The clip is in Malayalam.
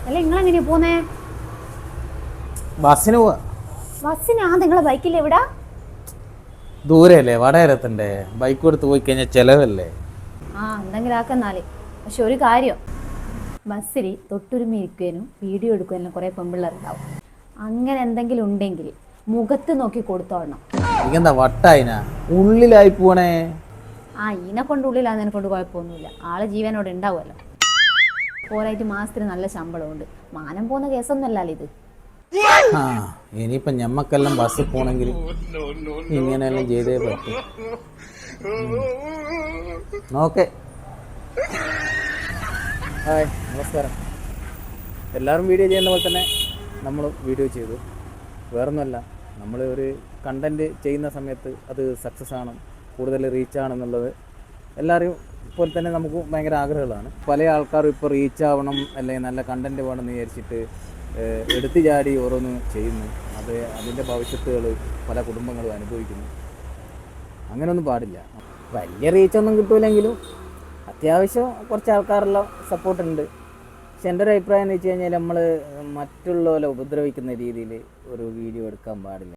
അല്ല നിങ്ങളെങ്ങനെയാ പോന്നേ? ബസ്സിന് പോവാ. ബസ്സിനാ? നിങ്ങളെ ബൈക്കിൽ എവിടാ? ദൂരെയല്ലേ, വടകരത്തണ്ടേ. ബൈക്ക് എടുത്ത് പോയി കഴിഞ്ഞാൽ ചിലവല്ലേ. എന്തെങ്കിലും ആക്കെന്നാല്. പക്ഷെ ഒരു കാര്യം, ബസ്സിൽ തൊട്ടുരുമി ഇരിക്കാനും വീഡിയോ എടുക്കാനും കുറേ പെമ്പിള്ളേരുണ്ടാവും. അങ്ങനെ എന്തെങ്കിലും ഉണ്ടെങ്കിൽ മുഖത്ത് നോക്കി കൊടുത്തോളണം. ഇതെന്താ വട്ടായിനാ? ഉള്ളിലായി പോണേ. ഇതിനെ കൊണ്ട് ഉള്ളിലാന്നതിനെ കൊണ്ട് കുഴപ്പമൊന്നുമില്ല. ആള് ജീവനോടെ ഉണ്ടാവുമല്ലോ. പോരായിട്ട് മാസത്തിന് നല്ല ശമ്പളമുണ്ട്. മാനം പോകുന്ന കേസൊന്നുമല്ലല്ലോ ഇത്. ഇനിയിപ്പം ഞമ്മക്കെല്ലാം ബസ്സിൽ പോണെങ്കിൽ ഇങ്ങനെയെല്ലാം ചെയ്തേ പറ്റും. ഓക്കെ. ഹായ്, നമസ്കാരം. എല്ലാവരും വീഡിയോ ചെയ്യുന്ന പോലെ തന്നെ നമ്മൾ വീഡിയോ ചെയ്തു. വേറൊന്നുമല്ല, നമ്മൾ ഒരു കണ്ടൻറ്റ് ചെയ്യുന്ന സമയത്ത് അത് സക്സസ് ആണ്, കൂടുതൽ റീച്ച് ആണെന്നുള്ളത് എല്ലാവരും പോലെ തന്നെ നമുക്ക് ഭയങ്കര ആഗ്രഹങ്ങളാണ്. പല ആൾക്കാരും ഇപ്പോൾ റീച്ച് ആവണം അല്ലെങ്കിൽ നല്ല കണ്ടൻറ്റ് വേണമെന്ന് വിചാരിച്ചിട്ട് എടുത്തു ചാടി ഓരോന്ന് ചെയ്യുന്നു. അതിൻ്റെ ഭവിഷ്യത്തുകൾ പല കുടുംബങ്ങളും അനുഭവിക്കുന്നു. അങ്ങനെയൊന്നും പാടില്ല. വലിയ റീച്ചൊന്നും കിട്ടൂലെങ്കിലും അത്യാവശ്യം കുറച്ച് ആൾക്കാരെല്ലാം സപ്പോർട്ടുണ്ട്. പക്ഷെ എൻ്റെ ഒരു അഭിപ്രായം എന്ന് വെച്ച് കഴിഞ്ഞാൽ നമ്മൾ മറ്റുള്ളവരെ ഉപദ്രവിക്കുന്ന രീതിയിൽ ഒരു വീഡിയോ എടുക്കാൻ പാടില്ല.